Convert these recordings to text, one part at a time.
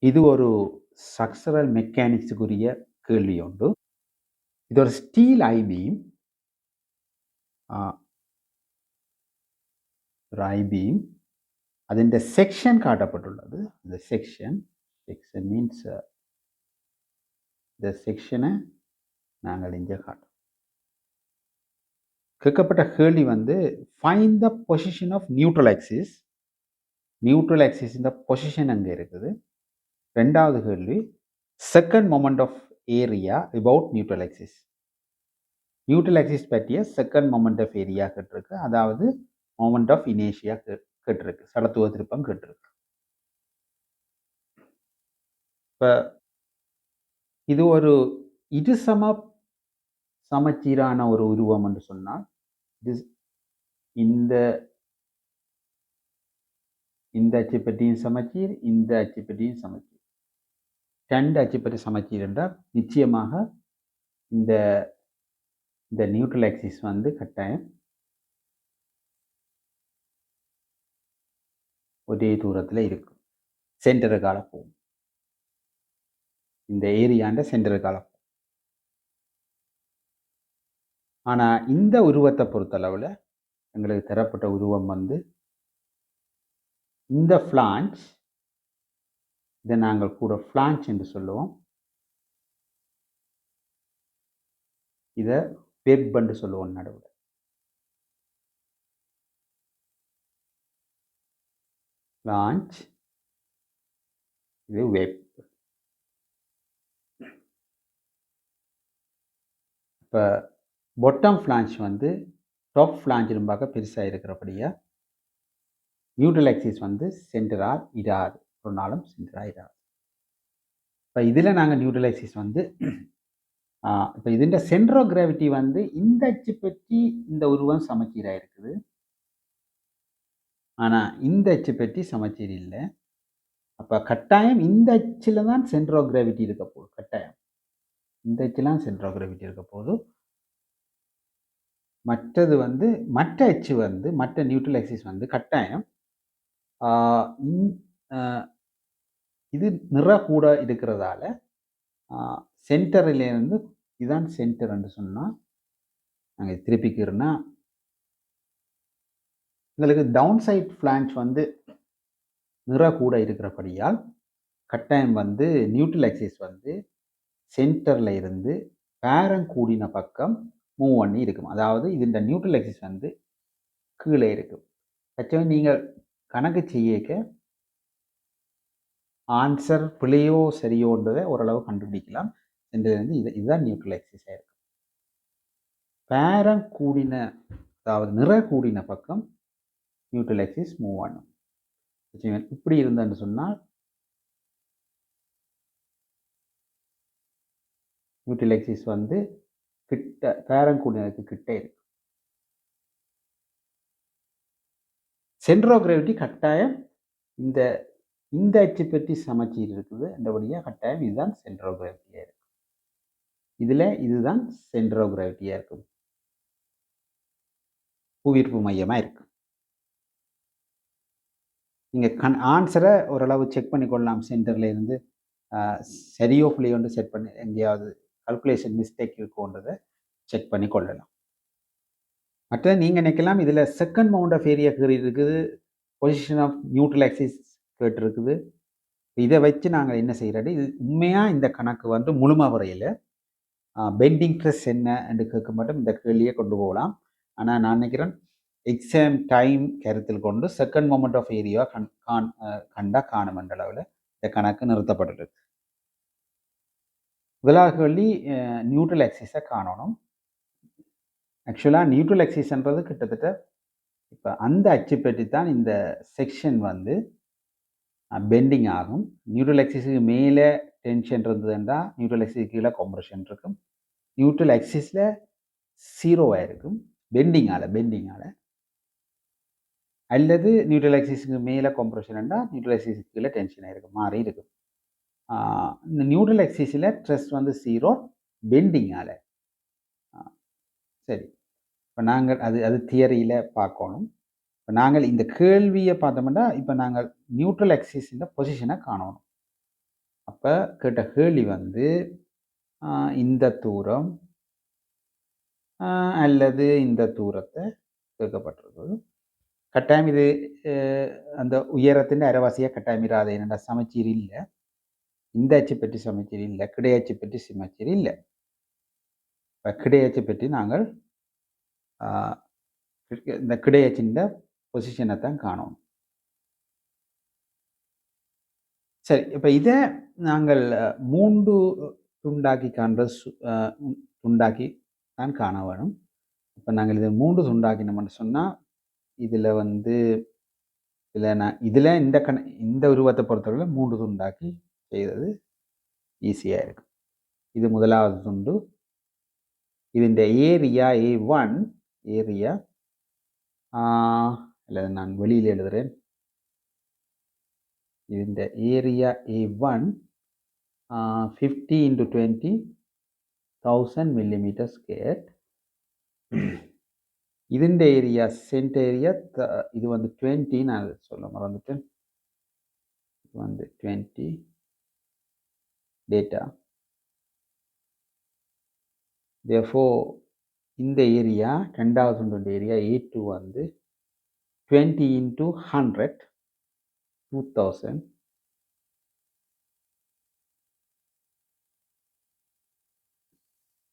இது ஒரு ஸ்ட்ரக்சரல் மெக்கானிக்ஸுக்குரிய கேள்வி உண்டு. இது ஒரு ஸ்டீல் ஐபீம். ஒரு ஐபீம் அதன் செக்ஷன் காட்டப்பட்டுள்ளது. இந்த செக்ஷன் மீன்ஸ் இந்த செக்ஷனை நாங்கள் இங்கே காட்டுறோம். கேட்கப்பட்ட கேள்வி வந்து find the position of neutral axis. Neutral axis இந்த பொசிஷன் அங்கே இருக்குது. ரெண்டாவது கேள்வி second moment of area about neutral axis. Neutral axis பற்றிய செகண்ட் மொமெண்ட் ஆஃப் ஏரியா கேட்டிருக்கு, அதாவது மொமெண்ட் ஆஃப் இனேஷியா கேட்டிருக்கு, சடத்துவ திருப்பம் கேட்டிருக்கு. இப்போ இது ஒரு சமச்சீரான ஒரு உருவம் என்று சொன்னால் இந்த அச்சு பற்றியும் சமச்சீர், இந்த அச்சு பற்றியும் சமச்சீர். ரெண்டு அச்சு பற்றி சமச்சீர் என்றால் நிச்சயமாக இந்த நியூட்ரல் ஆக்சிஸ் வந்து கட்டாயம் ஒரே தூரத்தில் இருக்கும். சென்டருக்கால போகும். இந்த ஏரியாண்ட சென்டருக்கால போகும். ஆனால் இந்த உருவத்தை பொறுத்தளவில் எங்களுக்கு தரப்பட்ட உருவம் வந்து இந்த ஃப்ளான்ச், இதை நாங்கள் கூட ஃப்ளான்ச் என்று சொல்லுவோம். இதை வெப் என்று சொல்லுவோம். நடுவில் ஃப்ளான்ச், இது வெப். இப்போ பொட்டம் ஃப்ளான்ச் வந்து டாப் ஃப்ளான்ச்சிலும் பார்க்க பெருசாக இருக்கிறபடியா நியூட்ரல் ஆக்சிஸ் வந்து சென்டராக இராது, ஒரு நாளும் சென்டராக இராது. இப்போ இதில் நாங்கள் நியூட்ரல் ஆக்சிஸ் வந்து இப்போ இதுன்ற சென்டர் ஆஃப் கிராவிட்டி வந்து இந்த அச்சு பற்றி இந்த உருவம் சமச்சீராக இருக்குது. ஆனால் இந்த அச்சு பற்றி சமச்சீர் இல்லை. அப்போ கட்டாயம் இந்த அச்சில் தான் சென்டர் ஆஃப் கிராவிட்டி இருக்க போகுது. கட்டாயம் இந்த அச்சுலாம் சென்டர் ஆஃப் கிராவிட்டி இருக்க போகுது. மற்றது வந்து மற்ற அச்சு வந்து மற்ற நியூட்ரல் ஆக்சிஸ் வந்து கட்டாயம் இது நிற கூட இருக்கிறதால சென்டரிலேருந்து இதுதான் சென்டர் என்று சொன்னால் நாங்கள் திருப்பிக்கிறோன்னா எங்களுக்கு டவுன் சைட் ஃப்ளான்ச் வந்து நிற கூட இருக்கிறபடியால் கட்டாயம் வந்து நியூட்ரல் ஆக்சிஸ் வந்து சென்டரில் இருந்து பேரம் கூடின பக்கம் மூவ் பண்ணி இருக்கும். அதாவது இந்த நியூட்ரல் ஆக்சிஸ் வந்து கீழே இருக்கும். ஆக்சுவலி நீங்கள் கணக்கு செய்ய ஆன்சர் பிழையோ சரியோன்றதை ஓரளவு கண்டுபிடிக்கலாம். சென்டர்லேருந்து இதுதான் நியூட்ரல் ஆக்சிஸாக இருக்கும். பேரம் கூடின, அதாவது நிற கூடின பக்கம் நியூட்ரல் ஆக்சிஸ் மூவ் பண்ணும். இப்படி இருந்தேன்னு சொன்னால் நியூட்ரல் ஆக்சிஸ் வந்து கிட்ட பேரம் கூடினதுக்கு கிட்டே இருக்கு. சென்டர் ஆஃப் கிராவிட்டி கட்டாயம் இந்த அச்சு பற்றி சமச்சீர் இருக்குது. அந்த வழியாக கட்டாயம் இதுதான் சென்டர் ஆஃப் கிராவிட்டியாக இருக்கும். இதில் இதுதான் சென்டர் ஆஃப் கிராவிட்டியாக இருக்கும், புவியீர்ப்பு மையமாக இருக்கு. நீங்கள் ஆன்சரை ஓரளவு செக் பண்ணி கொள்ளலாம். சென்டரில் இருந்து சரியோ பிள்ளையோண்டு செட் பண்ணி எங்கேயாவது கல்குலேஷன் மிஸ்டேக் இருக்குன்றதை செக் பண்ணி கொள்ளலாம். மற்றது நீங்கள் நினைக்கலாம் இதில் செகண்ட் மவுண்ட் ஆஃப் ஏரியா இருக்குது, பொசிஷன் ஆஃப் நியூட்ரல் ஆக்சிஸ் கேட்டிருக்குது. இதை வச்சு நாங்கள் என்ன செய்கிறது, இது உண்மையாக இந்த கணக்கு வந்து முழுமை வரையில் பெண்டிங் ட்ரெஸ் என்ன என்று கேட்க மட்டும் இந்த கேள்வியை கொண்டு போகலாம். ஆனால் நான் நினைக்கிறேன் எக்ஸாம் டைம் கருத்தில் கொண்டு செகண்ட் மொமெண்ட் ஆஃப் ஏரியா கண்டா காணும் என்ற அளவில் இந்த கணக்கு நிறுத்தப்பட்டிருக்கு. முதலாவது கேள்வி நியூட்ரல் ஆக்சிஸை காணணும். ஆக்சுவலாக நியூட்ரல் ஆக்சிஸ்ன்றது கிட்டத்தட்ட இப்போ அந்த அச்சு பற்றி தான் இந்த செக்ஷன் வந்து பெண்டிங் ஆகும். நியூட்ரல் ஆக்சிஸுக்கு மேலே டென்ஷன் இருந்ததுன்னா நியூட்ரல் ஆக்சிஸுக்கு கீழே கம்ப்ரெஷன் இருக்கும். நியூட்ரல் ஆக்சிஸில் 0 இருக்கும் பெண்டிங்கால், அல்லது நியூட்ரல் ஆக்சிஸுக்கு மேலே கம்ப்ரெஷன்டா நியூட்ரல் ஆக்சிஸுக்கு கீழே டென்ஷன் ஆகிருக்கும், மாறி இருக்கும். இந்த நியூட்ரல் ஆக்சிஸில் ஸ்ட்ரெஸ் வந்து 0 பெண்டிங்கால். சரி, இப்போ நாங்கள் அது தியரியில் பார்க்கணும். இப்போ நாங்கள் இந்த கேள்வியை பார்த்தோம்னா இப்போ நாங்கள் நியூட்ரல் ஆக்சிஸின் பொசிஷனை காணணும். அப்போ கேட்ட கேள்வி வந்து இந்த தூரம் அல்லது இந்த தூரத்தை கேட்கப்பட்டிருக்குது. கட்டாயம் இது அந்த உயரத்தின் அரைவாசியாக கட்டாயம் இராது. என்னென்னா சமச்சீர் இல்லை. இந்த அச்சு பற்றி சமச்சீர் இல்லை, கிடையாச்சு பற்றி சமச்சீர் இல்லை. இப்போ கிடையாச்சு பற்றி நாங்கள் இந்த கிடையாச்சின் பொசிஷனை தான் காணணும். சரி, இப்போ இதை நாங்கள் 3 துண்டாக்கி துண்டாக்கி தான் காண வேணும். இப்போ நாங்கள் இதை 3 துண்டாக்கினோம்னு சொன்னால் இதில் வந்து இதில் இந்த உருவத்தை பொறுத்தவரை 3 துண்டாக்கி செய்கிறது ஈஸியாக இருக்கும். இது முதலாவது துண்டு. ഇതിൻ്റെ ஏரியா A1 ஏரியா இல்லை, நான் வெளியில் எழுதுகிறேன். ഇതിൻ്റെ ஏரியா A1 50 × 20 1000 mm². ഇതിൻ്റെ ஏரியா சென்டர் ஏரியா இது வந்து 20, நான் சொல்ல மறந்துட்டேன். இது வந்து 20 டேட்டா. therefore இந்த ஏரியா ரெண்டாவது துண்டு ஏரியா A2 வந்து 20 × 100 2000.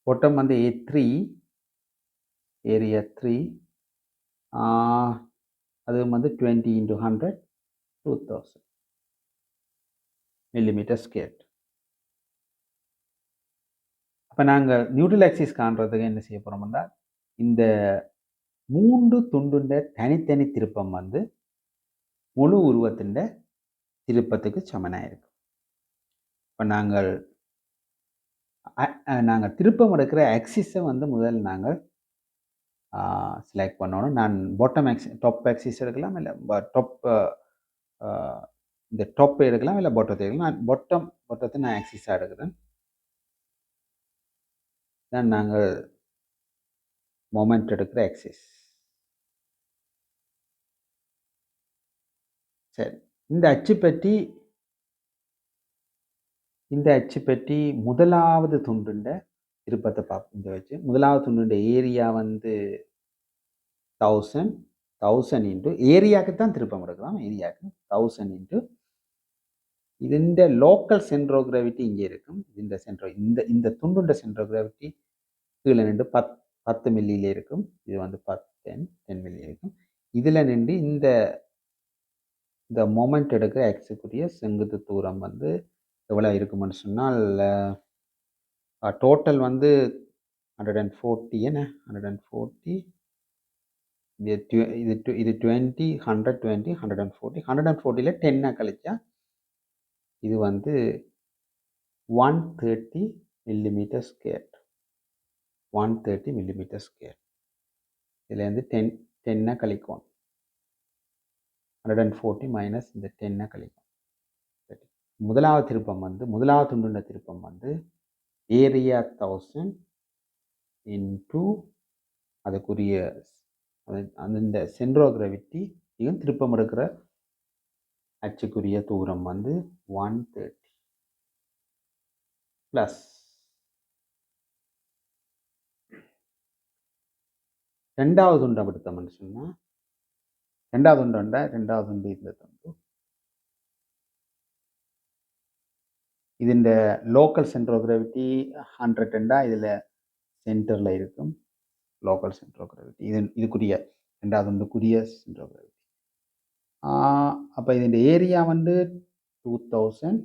bottom வந்து A3 ஏரியா 3 அது வந்து 20 × 100 2000 mm². அப்போ நாங்கள் நியூட்ரல் ஆக்சிஸ் காண்றதுக்கு என்ன செய்ய போகிறோம்னா இந்த 3 துண்டுண்ட தனித்தனி திருப்பம் வந்து முழு உருவத்தின் திருப்பத்துக்கு சமனாக இருக்கும். இப்போ நாங்கள் திருப்பம் எடுக்கிற ஆக்சிஸை வந்து முதல் நாங்கள் செலக்ட் பண்ணணும். நான் டாப் ஆக்சிஸ் எடுக்கலாம், இல்லை இந்த டாப் எடுக்கலாம், இல்லை பாட்டத்தை எடுக்கலாம். நான் பாட்டத்தை நான் ஆக்சிஸாக எடுக்கிறேன். தான் நாங்கள் மொமெண்ட் எடுக்கிற ஆக்சிஸ். சரி, இந்த அச்சு பற்றி முதலாவது துண்டுண்ட திருப்பத்தை பார்ப்போம். இந்த வச்சு முதலாவது துண்டுண்ட ஏரியா வந்து 1000 இன்ட்டு ஏரியாவுக்கு தான் திருப்பம் எடுக்கலாம். ஏரியாவுக்கு 1000 இன்ட்டு ഇതിൻ്റെ லோக்கல் சென்ட்ரோ கிராவிட்டி இங்கே இருக்கும். இந்த துண்டுண்ட சென்ட்ரோ கிராவிட்டி கீழே நின்று 10 மில்லியில் இருக்கும். இது வந்து 10 மில்லி இருக்கும். இதில் நின்று இந்த மொமெண்ட் எடுக்கிற எக்ஸுக்குரிய செங்குத்து தூரம் வந்து எவ்வளோ இருக்குமென்னு சொன்னால் டோட்டல் வந்து 140. என்ன 140, இது 20 120 140 140ல் 10 கழிச்சா இது வந்து 130 mm². 130 mm². இதுலேருந்து 10 கழிக்கும். 140 மைனஸ் இந்த 10 கழிக்கும். முதலாவது திருப்பம் வந்து முதலாவது துண்டுண்ட திருப்பம் வந்து ஏரியா 1000 இன்டூ அதுக்குரிய அந்த சென்ட்ரோ கிராவிட்டி இதுவும் திருப்பம் எடுக்கிற அச்சுக்குரிய தூரம் வந்து 130 ப்ளஸ் ரெண்டாவது துண்டை எடுத்தோம்னு சொன்னால் ரெண்டாவது துண்டு இந்த துண்டு ഇതിൻ്റെ லோக்கல் சென்ட்ரோ கிராவிட்டி 100 இதில் சென்டரில் இருக்கும். லோக்கல் சென்ட்ரோ கிராவிட்டி இதுக்குரிய ரெண்டாவது துண்டுக்குரிய சென்ட்ரோ கிராவிட்டி. அப்போ ഇതിൻ്റെ ஏரியா வந்து 2000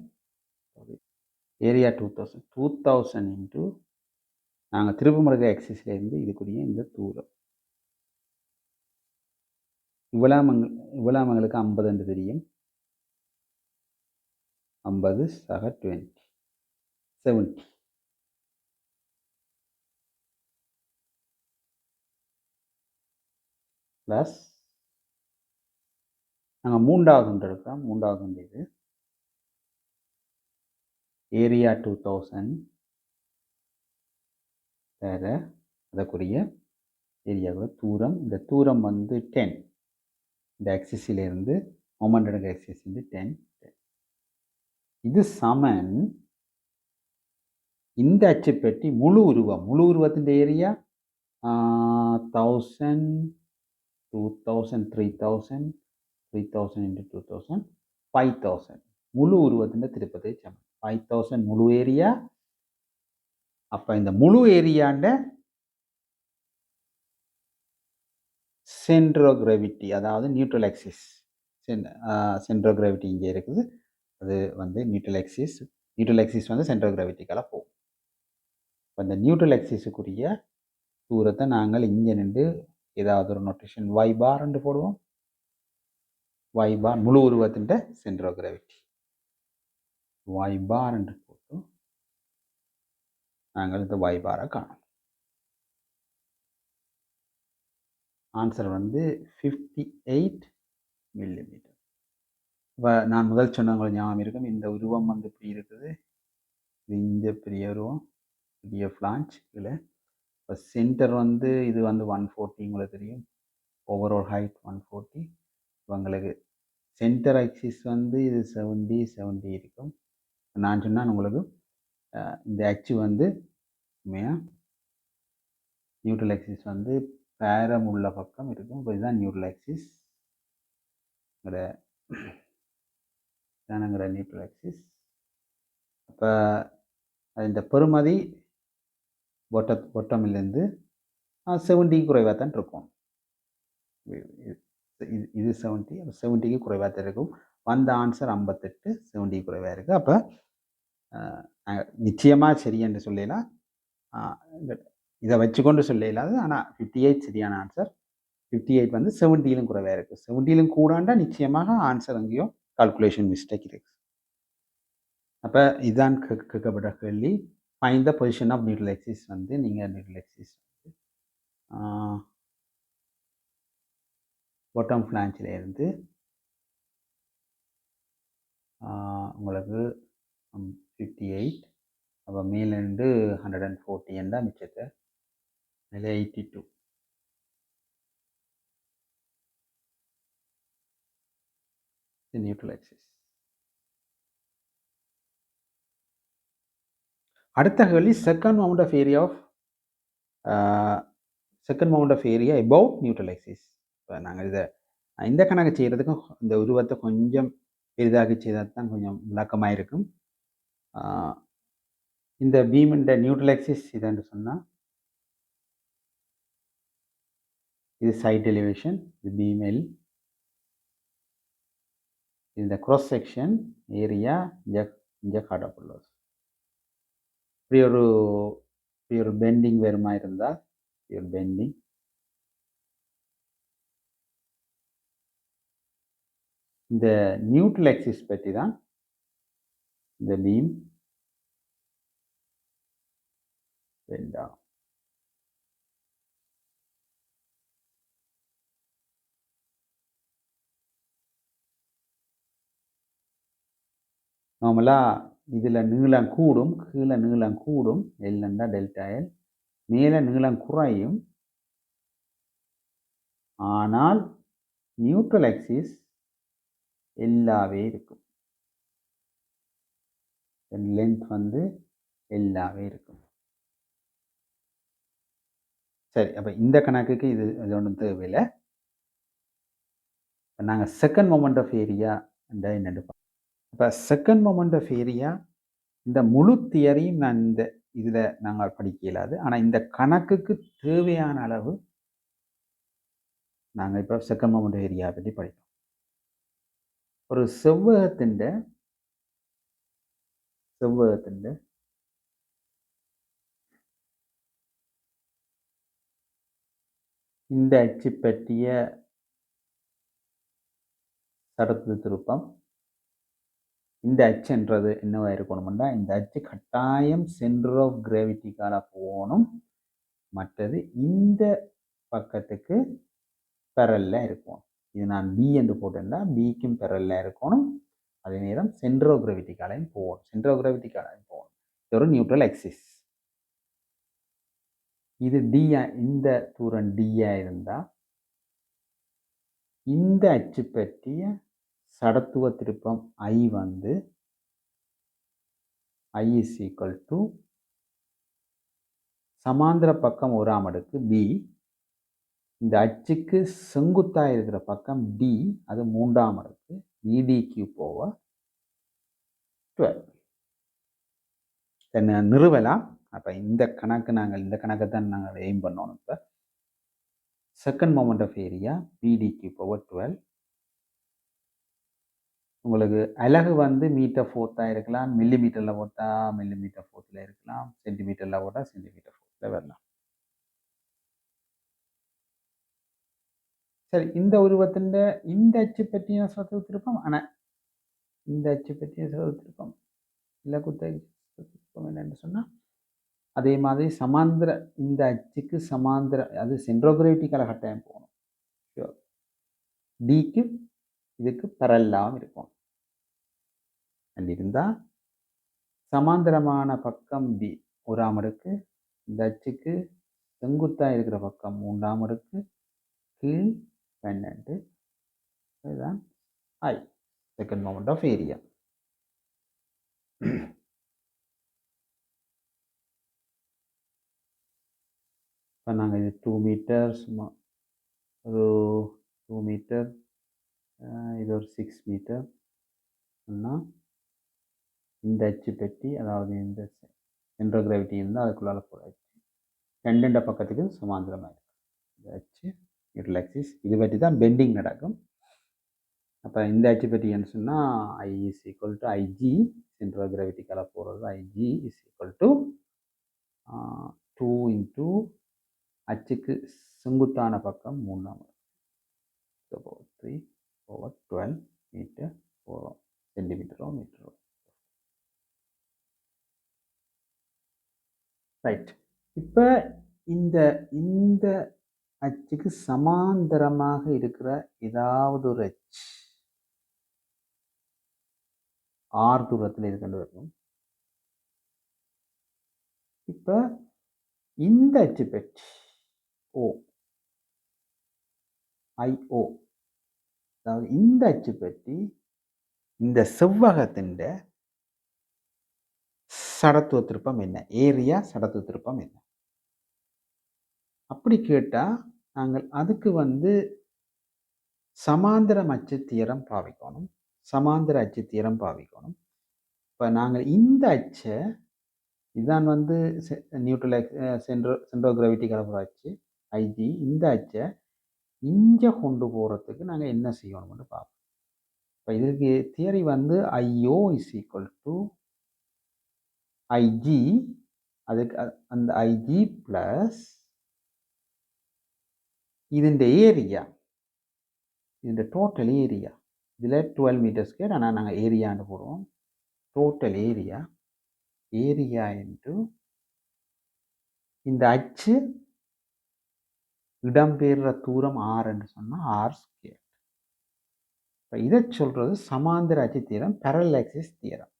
ஏரியா 2000 இன்ட்டு நாங்கள் திருப்பம் எடுக்கிற எக்ஸிஸ்லேருந்து இதுக்குரிய இந்த தூரம் இவ்வளோ எங்களுக்கு 50 என்று தெரியும். 50 சக 20 70 ப்ளஸ் நாங்கள் மூன்றாவது துண்டு எடுக்கிறோம். மூன்றாவது துண்டு இது ஏரியா 2000 வேறு அதற்குரிய ஏரியாவோட தூரம். இந்த தூரம் வந்து 10. இந்த ஆக்சிஸிலேருந்து மொமெண்ட் எடுக்கிற ஆக்சிஸ் வந்து 10. இது சமன் இந்த அச்சு பெட்டி முழு உருவத்தின் ஏரியா 1000, 2000, 3000, 3000 into 2000, 5000 முழு உருவத்தின் திருப்பத்தை சமன் 5000 முழு ஏரியா. அப்ப இந்த முழு ஏரியாண்ட சென்டர் ஆஃப் கிராவிட்டி, அதாவது neutral axis, centre of gravity இங்கே இருக்குது. அது வந்து நியூட்ரல் ஆக்சிஸ் வந்து சென்டர் ஆஃப் கிராவிட்டிக்கால போகும். இப்போ இந்த நியூட்ரல் ஆக்சிஸுக்குரிய தூரத்தை நாங்கள் இங்கே நின்று ஏதாவது ஒரு நோட்டேஷன் y பார் என்று போடுவோம். y பார் முழு உருவத்தின் சென்டர் ஆஃப் கிராவிட்டி y பார் என்று போட்டு நாங்கள் இந்த y பாரை காணும். ஆன்சர் வந்து 58 மில்லிமீட்டர். இப்போ நான் முதல் சொன்னவங்களுக்கு ஞாபகம் இருக்கும். இந்த உருவம் வந்து இப்படி இருக்குது. இது இந்த பெரிய உருவம், பெரிய ஃப்ளான்ச். இதில் இப்போ சென்டர் வந்து இது வந்து 140 உங்களுக்கு தெரியும். Overall height 140. உங்களுக்கு சென்டர் ஆக்சிஸ் வந்து இது 70 இருக்கும். நான் சொன்னால் உங்களுக்கு இந்த அச்சு வந்து உண்மையாக நியூட்ரல் ஆக்சிஸ் வந்து பேரம் உள்ள பக்கம் இருக்கும். இப்போ இதுதான் நியூட்ரல் ஆக்சிஸ், தானங்கிற நியூட்ரல் ஆக்சிஸ். அப்போ இந்த பெறுமதி பொட்டமிலேருந்து 70 குறைவாக தான் இருக்கும். இது 70, 70க்கு குறைவாக தான் இருக்கும். வந்த ஆன்சர் 58, 70 குறைவாக இருக்குது. அப்போ நிச்சயமாக சரி என்று சொல்லலாம். இதை வச்சுக்கொண்டு சொல்லலாது. ஆனால் 58 சரியான ஆன்சர். 58 வந்து 70லும் குறைவாக இருக்குது. 70லும் கூடாண்டா நிச்சயமாக ஆன்சர் அங்கேயும் கால்குலேஷன் மிஸ்டேக் இருக்குது. அப்போ இதுதான் கேட்கப்பட்ட கேள்வி. Find the position of neutral axis வந்து நீங்கள் நியூட்ரல் ஆக்சிஸ் பாட்டம் ஃப்ளான்ச்சில் இருந்து உங்களுக்கு 58, அப்போ மேலேருந்து 140 என்றால் மிச்சத்தை மேலே 82. Neutral axis. அடுத்த கேள்வி second moment of area about neutral axis. இப்போ நாங்கள் இந்த கணக்கு செய்கிறதுக்கும் இந்த உருவத்தை கொஞ்சம் பெரிதாக செய்தால் தான் கொஞ்சம் விளக்கமாக இருக்கும். இந்த பீமின் நியூட்ரல் ஆக்சிஸ் இதுன்னு சொன்னால் இது சைட் எலிவேஷன், இது பீம் L, இந்த cross section ஏரியா இங்கே காட்டப்பட்டுள்ளது. இப்படி ஒரு பெண்டிங் வருமா இருந்தால் ஒரு பெண்டிங், இந்த நியூட்ரல் ஆக்சிஸ் பற்றி தான் இந்த பீம் பெண்ட் ஆகும். நார்மலாக இதில் நீளம் கூடும், கீழே நீளம் கூடும், எல்லுண்டா டெல்டா எல், மேலே நீளம் குறையும். ஆனால் நியூட்ரல் ஆக்சிஸ் எல்லாவே இருக்கும், லென்த் வந்து எல்லாவே இருக்கும். சரி, அப்போ இந்த கணக்குக்கு இது ஒன்றும் தேவையில்லை. நாங்கள் செகண்ட் மொமெண்ட் ஆஃப் ஏரியா என்னென்னு பார்ப்போம். இப்போ செகண்ட் மொமெண்ட் ஆஃப் ஏரியா இந்த முழு தியரியும் நான் இந்த இதில் நாங்கள் படிக்க இயலாது. ஆனால் இந்த கணக்குக்கு தேவையான அளவு நாங்கள் இப்போ செகண்ட் மொமெண்ட் ஆஃப் ஏரியா பற்றி படிப்போம். ஒரு செவ்வகத்தின் இந்த அச்சு பற்றிய சடத்து திருப்பம், இந்த அச்சுன்றது என்னவா இருக்கணும்னா, இந்த அச்சு கட்டாயம் சென்டர் ஆஃப் கிராவிட்டிக்கால போகணும். மற்றது இந்த பக்கத்துக்கு பெரல்ல இருக்கும். இது நான் பி என்று போட்டேன்னா பிக்கும் பெரல்ல இருக்கணும். அதே நேரம் சென்டர் ஆஃப் கிராவிட்டிக்காலையும் போகணும். இது ஒரு நியூட்ரல் ஆக்சிஸ். இது டியா, இந்த தூரம் டியா இருந்தா இந்த அச்சு பற்றிய சடத்துவ திருப்பம் ஐ வந்து I is equal to சமாந்திர பக்கம் 1ஆம் அடுக்கு B, இந்த அச்சுக்கு செங்குத்தாக இருக்கிற பக்கம் D, அது 3ஆம் அடுக்கு BD cube over 12. நிறுவலாம். அப்போ இந்த கணக்கை தான் நாங்கள் எய்ம் பண்ணணும். இப்போ second moment of area BD cube over 12. உங்களுக்கு அலகு வந்து மீட்டர் ஃபோர்த்தாக இருக்கலாம், மில்லிமீட்டரில் போட்டால் மில்லிமீட்டர் ஃபோர்த்தில் இருக்கலாம், சென்டிமீட்டரில் போட்டால் சென்டிமீட்டர் ஃபோர்த்தில் வரலாம். சரி, இந்த உருவத்தின் இந்த அச்சு பற்றிய சொத்து திருப்பம், ஆனால் இந்த அச்சு பற்றிய சொத்து திருப்பம் இல்லை திருப்பம் என்னன்னு சொன்னால், அதே மாதிரி சமாந்திர இந்த அச்சுக்கு சமாந்திர, அது சென்ட்ரோகிராவிட்டிக்கால கட்டாயம் போகணும். டிக்கு இதுக்கு பரல்லாமல் இருக்கும். இருந்தால் சமாந்திரமான பக்கம் டி 1ஆம் அடுக்கு, இந்த அச்சுக்கு செங்குத்தாக இருக்கிற பக்கம் 3ஆம் அடுக்கு, கீழ் 12. இதுதான் I, second moment of area. இப்போ நாங்கள் இது 2 மீட்டர், சும்மா ஒரு 2 மீட்டர், இது ஒரு 6 மீட்டர் சொன்னால், இந்த அச்சு பெட்டி, அதாவது இந்த சென்ட்ரோ கிராவிட்டி இருந்தால் அதுக்குள்ளால போகிற அச்சு ரெண்டு பக்கத்துக்கு சமாந்திரமாக இருக்கும். இந்த அச்சு நியூட்ரல் ஆக்சிஸ், இது பற்றி தான் பெண்டிங் நடக்கும். அப்போ இந்த அச்சு பற்றி என்ன சொன்னால், I is equal to IG, சென்ட்ரோ கிராவிட்டிக்கால போகிறது IG is equal to 2 into அச்சுக்கு செங்குத்தான பக்கம் 3ஆம் 3 over 12 மீட்டர் சென்டிமீட்டரோ மீட்டரோ. ரைட். இப்போ இந்த இந்த அச்சுக்கு சமாந்தரமாக இருக்கிற ஏதாவது ஒரு அச்சு R தூரத்தில் இருக்கின்ற இருக்கும். இப்போ இந்த அச்சு பற்றி O, IO, அதாவது இந்த அச்சு பற்றி இந்த செவ்வகத்தின் சடத்துவ திருப்பம் என்ன, ஏரியா சடத்துவ திருப்பம் என்ன? அப்படி கேட்டால் நாங்கள் அதுக்கு வந்து சமாந்திர அச்சு தியரம் பாவிக்கணும், சமாந்திர அச்சு தியரம் பாவிக்கணும். இப்போ நாங்கள் இந்த அச்சை, இதுதான் வந்து நியூட்ரல் சென்ட்ரோ கிராவிட்டி கலப்புற அச்சு IG, இந்த அச்சை இங்கே கொண்டு போகிறதுக்கு நாங்கள் என்ன செய்யணும்னு பார்ப்போம். இப்போ இதுக்கு தியரி வந்து IO is equal to IG, அதுக்கு அந்த IG ப்ளஸ் ഇതിൻ്റെ ஏரியா, ഇതിൻ്റെ டோட்டல் ஏரியா, இதில் 12 மீட்டர் ஸ்கொயர், ஆனால் நாங்கள் ஏரியான்னு போடுவோம். டோட்டல் ஏரியா, ஏரியா இன்ட்டு இந்த அச்சு இடம்பெயர்ற தூரம் ஆர்ன்னு சொன்னால் ஆர் ஸ்கொயர். இப்போ இதை சொல்கிறது சமாந்திர அச்சு தியரம், பேரலல் ஆக்சிஸ் தியரம்.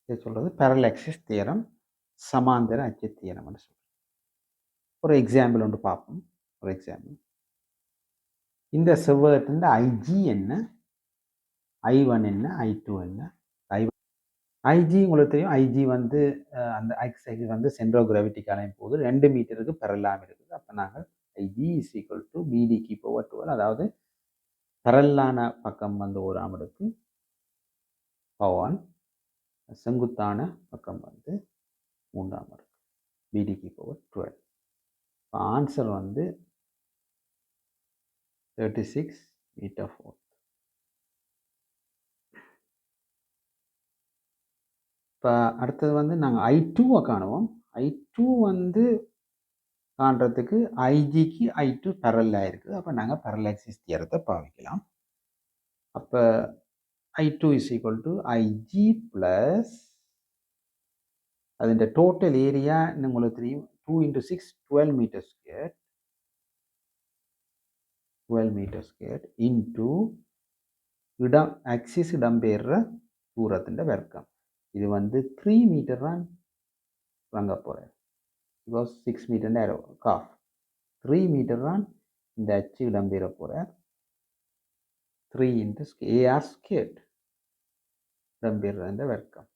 இதை சொல்கிறது பேரலல் ஆக்சிஸ் தியரம், சமாந்திர அச்சு தியரம்னு சொல்கிறோம். ஒரு எக்ஸாம்பிள் ஒன்று பார்ப்போம். ஒரு எக்ஸாம்பிள், இந்த செவ்வகத்தின் IG என்ன, I1 என்ன, I2 என்ன. IG உங்களுக்கு தெரியும், IG வந்து அந்த ஆக்சிஸ் வந்து சென்ட்ரோ கிராவிட்டிக்கு அலையும் போது 2 மீட்டருக்கு பரலாமல் இருக்குது. அப்போ நாங்கள் IG is equal to BD cube over 12, அதாவது பரலான பக்கம் வந்து 1ஆம் அடுக்கு பவன், செங்குத்தான பக்கம் வந்து 3ஆம் அடுக்கு BD cube over 12. இப்போ ஆன்சர் வந்து 36 மீட்டர் 4. இப்போ அடுத்தது வந்து நாங்கள் I2 காணுவோம். I2 வந்து காண்றதுக்கு ஐஜிக்கு I2 பேரலாக இருக்குது. அப்போ நாங்கள் பேரலல் ஆக்சிஸ் தியரத்தை பாவிக்கலாம். அப்போ I2 is equal to IG plus അതിൻ്റെ டோட்டல் ஏரியா உங்களுக்கு தெரியும், 2 into 6 12 metre square, 12 metre square into axis இடம்பெயர்ற தூரத்தின் வர்க்கம். இது வந்து 3 மீட்டர் தான் வாங்க போகிறேன், பிகாஸ் 6 மீட்டர் காஃப் 3 மீட்டர் தான் இந்த அச்சு இடம்பெற போகிறார் 3 into ஏஆர் ஸ்கேட் இடம்பெறுற இந்த வர்க்கம்.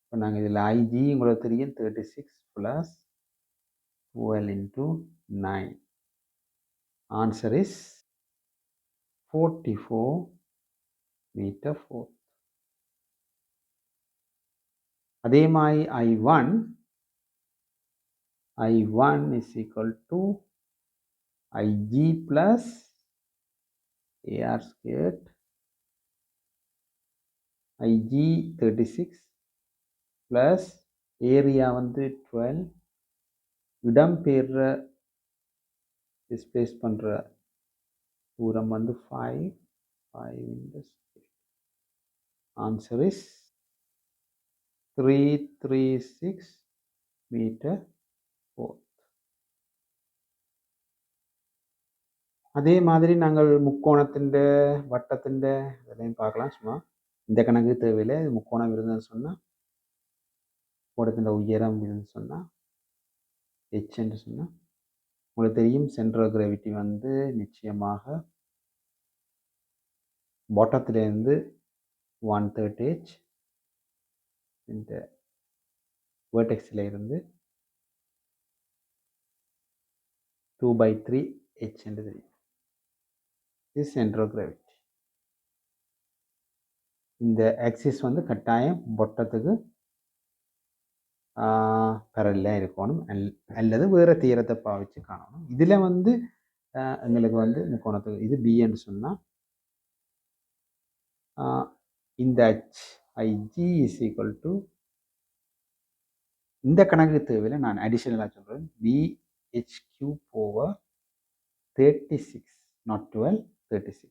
இப்போ நாங்கள் இதில் ஐஜி உங்களுக்கு தெரியும் 36 + 12 into 9. Answer is 44 meter fourth. அதே மாதிரி I1 is equal to IG plus AR squared. IG 36 plus area வந்து 12, இடம்பெயர்ற டிஸ்பிளேஸ் பண்ற தூரம் வந்து 5 into square. Answer is 336 meter fourth. அதே மாதிரி நாங்கள் முக்கோணத்தின் வட்டத்தின் இதெல்லாம் பார்க்கலாம். சும்மா இந்த கணக்கு தேவையில்லை. முக்கோணம் இருந்ததுன்னு சொன்னால் கோணத்தின் உயரம் இருந்துன்னு சொன்னால் h என்று சொன்னால் உங்களுக்கு தெரியும் சென்ட்ரல் கிராவிட்டி வந்து நிச்சயமாக பாட்டத்திலேருந்து 1/3 h இந்த வேர்டெக்ஸில் இருந்து 2/3 h என்று தெரியும். இது சென்ட்ரல் கிராவிட்டி. இந்த ஆக்சிஸ் வந்து கட்டாயம் பொட்டத்துக்கு பரவலாக இருக்கணும் அல்லது வேறு தீரத்தை பாவிச்சு காணணும். இதில் வந்து எங்களுக்கு வந்து முக்கோணத்துக்கு இது பி என்று சொன்னால் இந்த ஐஜி இஸ் ஈக்குவல் டு இந்த கணக்கு தேவையில்லை, நான் அடிஷனலாக சொல்கிறேன். BH³/36 not 12 36.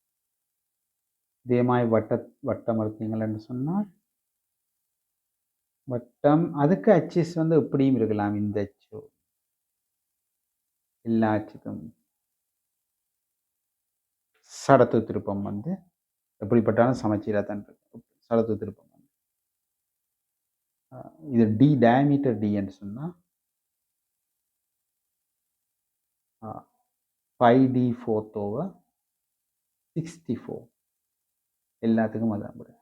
இதே மாதிரி வட்டம் எடுத்தீங்கள் என்று சொன்னால் வட்டம் அதுக்கு அச்சிஸ் வந்து எப்படியும் இருக்கலாம். இந்த அச்சு எல்லா அச்சுக்கும் சடத்து திருப்பம் வந்து எப்படிப்பட்டாலும் சமச்சீராக தான் இருக்கு. சடத்து திருப்பம் வந்து இது டி டயமீட்டர் டி என்று சொன்னால் 5d4/64 எல்லாத்துக்கும் அதான் வரும்.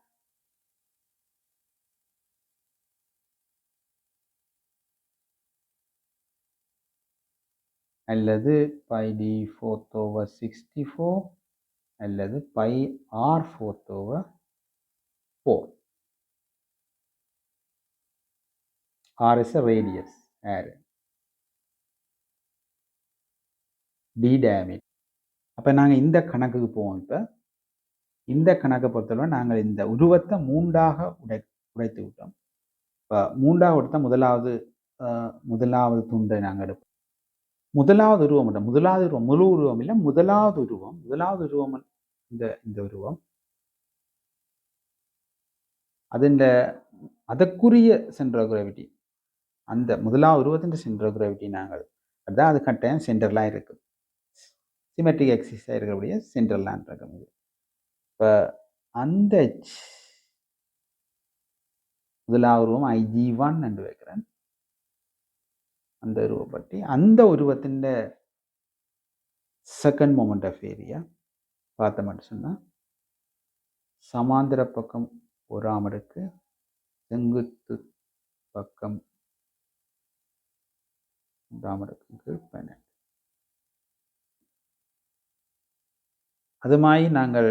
அல்லது πd4/64 அல்லது πr4/4. R is a radius, area. D diameter. அப்போ நாங்கள் இந்த கணக்குக்கு போவோம். இப்போ இந்த கணக்கை பொறுத்தவரை நாங்கள் இந்த உருவத்தை மூன்றாக உடைத்து விட்டோம். இப்போ மூன்றாக உடைத்த முதலாவது துண்டை நாங்கள் எடுப்போம். முதலாவது உருவம் முழு உருவம் இல்லை, முதலாவது உருவம் இந்த உருவம் அதற்குரிய சென்ட்ரல் கிராவிட்டி, அந்த முதலாவது உருவத்தின் சென்ட்ரல் கிராவிட்டி நாங்கள் அதுதான் அது கட்டாயம் சென்டர்லாம் இருக்குது. சிமெட்ரிக் ஆக்சிஸாக இருக்கக்கூடிய சென்டர்லாம் இருக்கும். இது இப்போ அந்த முதலாவது உருவம் IG1 என்று வைக்கிறேன். அந்த உருவப்பட்டி அந்த உருவத்தின் செகண்ட் மொமெண்ட் ஆஃப் ஏரியா பார்த்த மட்டும் சொன்னால் சமாந்திர பக்கம் 1 அடுக்கு, செங்குத்து பக்கம் 1 அடுக்கு 12. அது மாதிரி நாங்கள்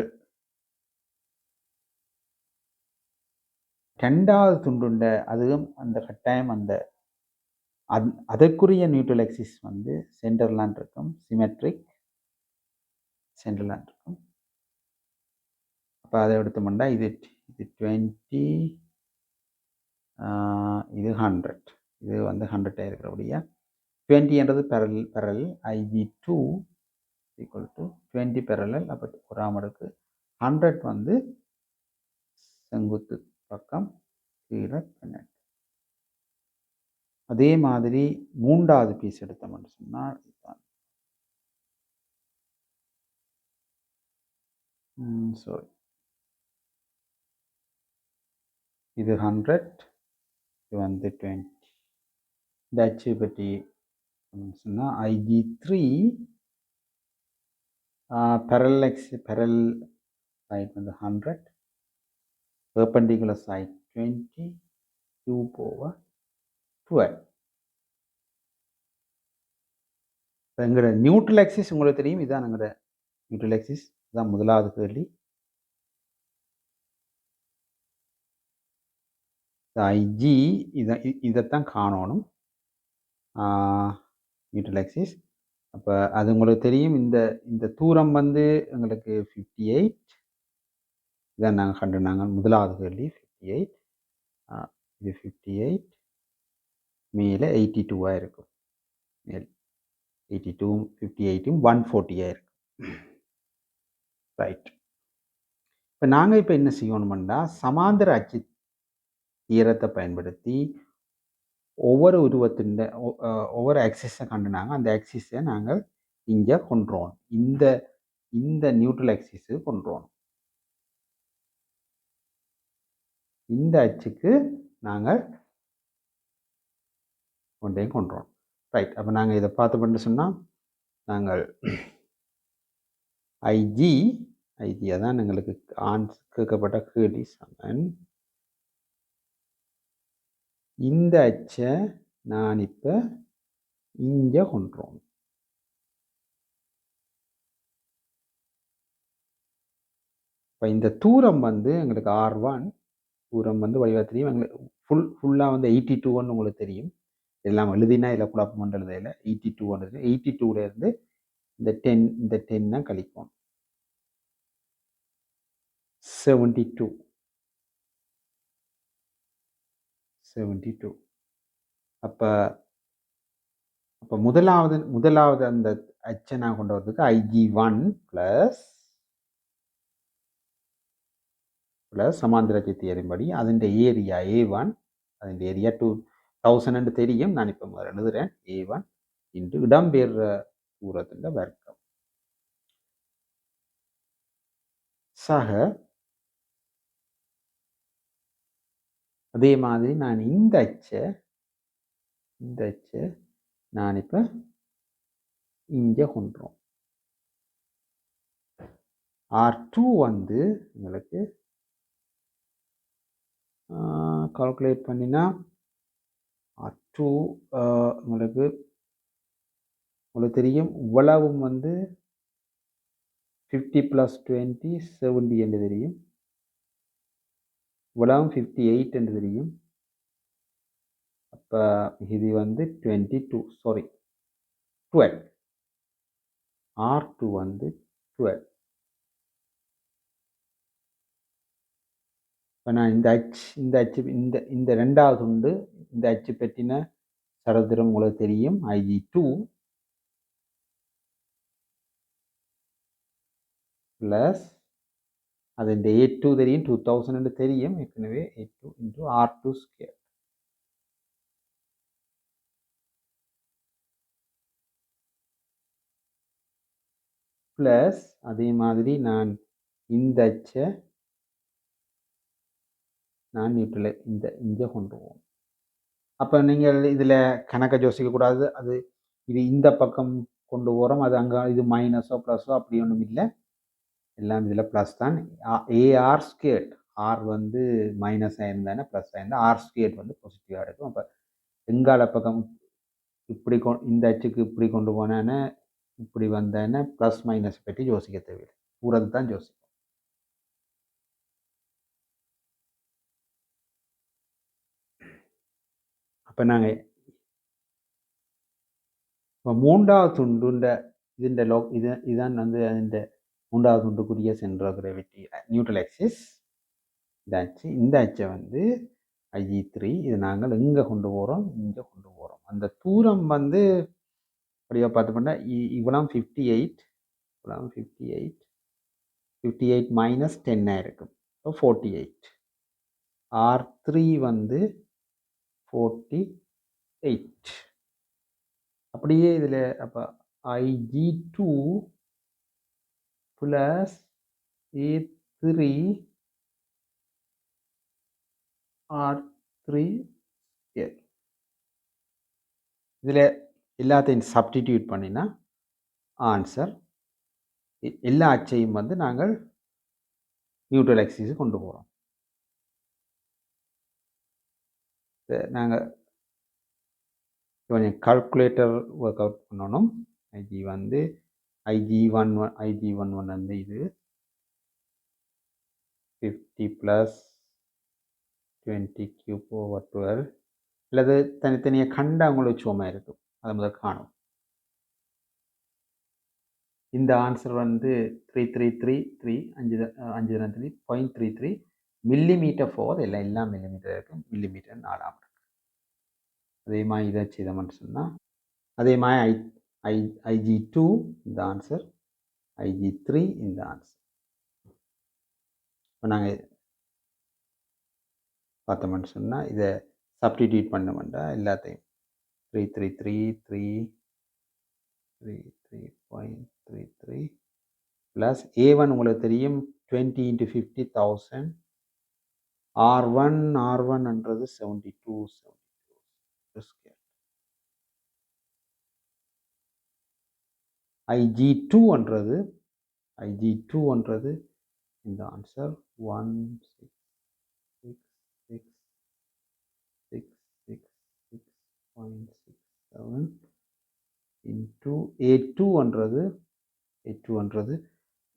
ரெண்டாவது துண்டுண்ட அதுவும் அந்த கட்டாயம் அதற்குரிய நியூட்ரல் ஆக்சிஸ் வந்து சென்டர்லான் இருக்கும், சிமெட்ரிக் சென்டர்லான் இருக்கும். அப்போ அதை எடுத்தோம்னா இது 20, இது 100, இது வந்து 100 இருக்கிறபடியா 20 என்றது parallel IG2 equal to 20 parallel. அப்போ 1 அடுக்கு 100 வந்து செங்குத்து பக்கம் கீழே 12. அதே மாதிரி மூன்றாவது பீஸ் எடுத்தோம்னு சொன்னால் சாரி இது 100, இது வந்து 20. இந்த அச்சு பற்றி சொன்னால் IG3 parallel side வந்து 100, perpendicular side 20, 2/12. எங்களோட நியூட்ரல் ஆக்சிஸ் உங்களுக்கு தெரியும், இதுதான் எங்களோட நியூட்ரல் ஆக்சிஸ். இதுதான் முதலாவது கேள்வி. ஐஜி இதைத்தான் காணணும், நியூட்ரல் ஆக்சிஸ். அப்போ அது உங்களுக்கு தெரியும். இந்த தூரம் வந்து எங்களுக்கு 58. இதான் நாங்கள் கண்டுனாங்க முதலாவது கேள்வி. 58, இது 58, மேலே 82 இருக்கும். மேல் 82, 58, 140 இருக்கும். ரைட். இப்போ நாங்கள் இப்போ என்ன செய்யணும்னா, சமாந்தர அச்சு தீரத்தை பயன்படுத்தி ஒவ்வொரு உருவத்தின் ஒவ்வொரு ஆக்சிஸை கண்டுனாங்க. அந்த ஆக்சிஸை நாங்கள் இங்கே கொண்டுறோம், இந்த நியூட்ரல் ஆக்சிஸு கொண்டுறோம். இந்த அச்சுக்கு நாங்கள் ஒன்றையும் கொண்டுறோம். ரைட். அப்போ நாங்கள் இதை பார்த்து சொன்னால், நாங்கள் ஐஜி தான் எங்களுக்கு கேட்கப்பட்ட கேள்வி சமன். இந்த அச்சை நான் இப்போ இங்கே கொண்டுறோம். இப்போ இந்த தூரம் வந்து எங்களுக்கு R1 தூரம் வந்து வடிவாக தெரியும். எங்களுக்கு ஃபுல்லாக வந்து 82 உங்களுக்கு தெரியும். எல்லாம் எழுதினா இல்லை குழப்பம் எழுதையில் 82 82லேருந்து இந்த 10 கழிப்போம். 72. அப்போ முதலாவது அந்த அச்சை நான் கொண்டு வரதுக்கு IG1 ப்ளஸ் சமாந்திர அச்சு தியரின்படி அதன் ஏரியா A1, அதன் ஏரியா 2000 தெரியும். நான் இப்போ முதல்ல எழுதுகிறேன். A1 இன்ட்டு இடம்பெயர்ற தூரத்தின் வர்க்கம் சக. அதே மாதிரி நான் இந்த அச்சை நான் இப்போ இங்கே கொண்டுறோம். R2 வந்து உங்களுக்கு கால்குலேட் பண்ணினா R2 உங்களுக்கு தெரியும். இவ்வளவும் வந்து 50 + 20 70 என்று தெரியும். இவ்வளவும் 58 என்று தெரியும். அப்போ இது வந்து 12. R2 வந்து 12. இப்போ நான் இந்த ரெண்டாவது துண்டு இந்த அச்சு பற்றின சரத்திரம் உங்களுக்கு தெரியும். IG2 ப்ளஸ் அது இந்த A2 தெரியும், 2000 தெரியும் ஏற்கனவே. A2 இன்ட்டு R2² ப்ளஸ் அதே மாதிரி நான் இந்த அச்சை நான் நியூட்ரல் இங்கே கொண்டு போவோம். அப்போ நீங்கள் இதில் கணக்கை யோசிக்கக்கூடாது. இது இந்த பக்கம் கொண்டு போகிறோம், அது அங்கே இது மைனஸோ ப்ளஸோ அப்படி ஒன்றும் இல்லை. எல்லாம் இதில் ப்ளஸ் தான். AR², ஆர் வந்து மைனஸாக இருந்தானே ப்ளஸ் ஆயிருந்தால் R² வந்து பாசிட்டிவாக இருக்கும். அப்போ எங்கால பக்கம் இப்படி இந்த அச்சுக்கு இப்படி கொண்டு போனேன்னா இப்படி வந்தேன்னா ப்ளஸ் மைனஸ் பற்றி யோசிக்க தேவையில்லை, பூரது தான் யோசிக்கும். அப்போ நாங்கள் இப்போ மூன்றாவது துண்டுன்ற இதான் வந்து இந்த மூன்றாவது துண்டுக்குரிய சென்ட்ரல் கிராவிட்டி நியூட்ரல் ஆக்சிஸ். இந்த அச்சை வந்து IG3 இது நாங்கள் எங்கே கொண்டு போகிறோம், இங்கே கொண்டு போகிறோம். அந்த தூரம் வந்து அப்படியே பார்த்தோம்னா இவ்வளோ 58, 58 மைனஸ் 10 இருக்கும். இப்போ 48. R3 வந்து 48. அப்படியே இதில் அப்போ IG2 ப்ளஸ் A3 R3 இதில் எல்லாத்தையும் சப்ஸ்டிடியூட் பண்ணினா ஆன்சர் எல்லா அச்சையும் வந்து நாங்கள் நியூட்ரல் ஆக்சிஸ் கொண்டு போகிறோம். நாங்கள் கொஞ்சம் கால்குலேட்டர் ஒர்க் அவுட் பண்ணணும். ஐஜி வந்து IG11 வந்து இது 50 + 20 cube / 12 அல்லது தனித்தனியாக கண்டா உங்களுக்கு சும்மா இருக்கும். அதை முதல் காணும். இந்த ஆன்சர் வந்து 3333 5 மில்லிமீட்டர் ஃபோர் எல்லா மில்லிமீட்டர் இருக்கும். மில்லிமீட்டர் 4ஆம் இருக்கு. அதே மாதிரி இதை செய்தோம்னு சொன்னால் அதே மாதிரி IG2 இந்த ஆன்சர், IG3 இந்த ஆன்சர். இப்போ நாங்கள் பார்த்தோம்னு சொன்னால் இதை சப்ஸ்டிடியூட் பண்ண வேண்டாம். எல்லாத்தையும் 333 ப்ளஸ் A1 உங்களுக்கு தெரியும் 20 × 50,000. R1ன்றது 72 ஸ்கொயர். IG2ன்றது இந்த ஆன்சர் 166666.67 இன்ட்டு A2ன்றது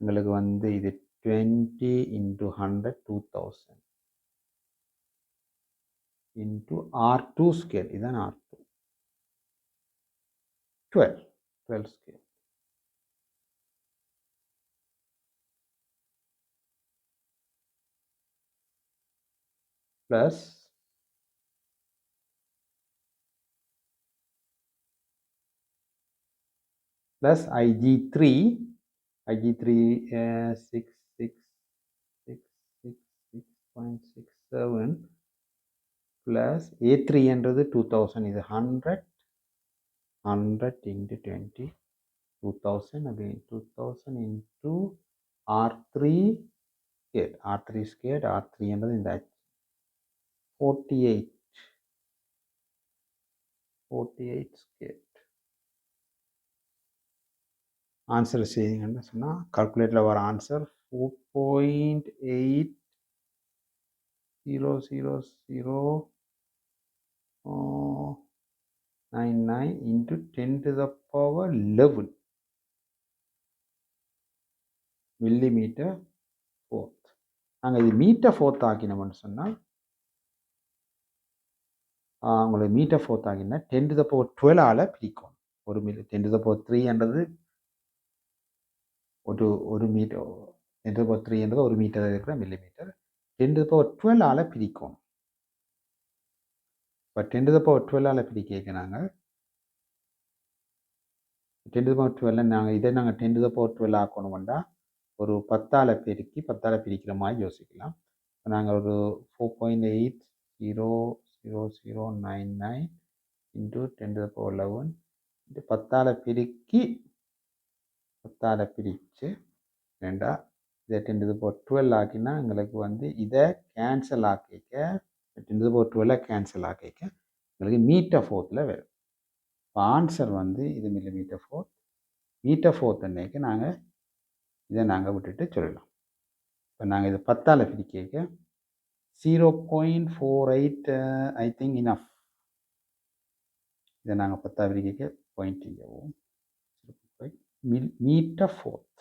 உங்களுக்கு வந்து இது 20 × 100 2000 இன்ட்டு R2 ஸ்கொயர். இதுதான் R2 12 square. Plus IG3 6666.67 plus A3ன்றது 2000. இது 100 × 20 2000 again 2000 into R3 squared. R3 என்றது இந்த 48 squared. ஆன்சர் செய்யுங்கன்னு சொன்னால் கால்குலேட்டரில் வர ஆன்சர் 4.800099 into 10⁻11 மில்லிமீட்டர் ஃபோர்த். நாங்கள் இது மீட்டர் ஃபோர்த் ஆக்கினோம்னு சொன்னால் உங்களுக்கு மீட்டர் ஃபோர்த் ஆகினா 10⁻12 பிரிக்கும். 10⁻3ன்றது ஒரு மீட்டர். 10⁻3ன்றது ஒரு மீட்டர் இருக்கிற மில்லிமீட்டர். 10⁻12 பிரிக்கும். இப்போ 10⁻12 பிரிக்க நாங்கள் 10⁻12 இதை நாங்கள் 10⁻12 ஆக்கணும்னா ஒரு 10ஆல் பெருக்கி 10ஆல் பிரிக்கிற மாதிரி யோசிக்கலாம். இப்போ நாங்கள் ஒரு 4.800099 into 10⁻11 into 10ஆல் பிரித்து ரெண்டா இதை 10⁻12 ஆக்கினா எங்களுக்கு வந்து இதை கேன்சல் ஆக்கிக்க 10⁻12 கேன்சல் ஆக்கிக்க எங்களுக்கு மீட்டர் ஃபோர்த்தில் வரும். இப்போ ஆன்சர் வந்து இது மில்லிமீட்டர் ஃபோர்த். மீட்டர் ஃபோர்த் அன்னைக்கு இதை நாங்கள் விட்டுட்டு சொல்லலாம். இப்போ நாங்கள் இதை 10ஆல் பிரிக்க 0.48 ஐ திங்க் இனஃப். இதை நாங்கள் 10ஆல் பிரிக்க பாயிண்ட் செய்யவும் மீட்டர் ஃபோர்த்.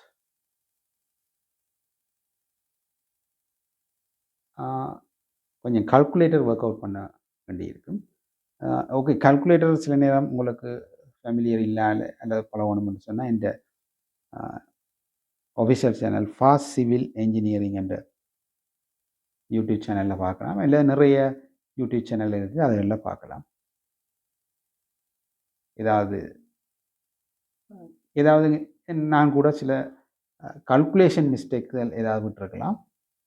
கொஞ்சம் கால்குலேட்டர் ஒர்க் அவுட் பண்ண வேண்டியிருக்கும். ஓகே, கால்குலேட்டர் சில நேரம் உங்களுக்கு ஃபேமிலியர் இல்லாத அல்லது பழகணும்னு சொன்னால் இந்த official channel fast civil engineering என்ற யூடியூப் சேனலில் பார்க்கலாம். இல்லை நிறைய யூடியூப் சேனல் இருக்குது, அதெல்லாம் பார்க்கலாம். ஏதாவது நான் கூட சில கால்குலேஷன் மிஸ்டேக்குகள் ஏதாவது விட்டுருக்கலாம்.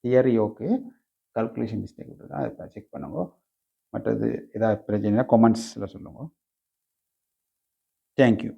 தியரி ஓகே, கால்குலேஷன் மிஸ்டேக் விட்டுருக்கலாம், அதை செக் பண்ணுங்க. மற்றது ஏதாவது பிரச்சனைனா கமெண்ட்ஸில் சொல்லுங்க. தேங்க்யூ.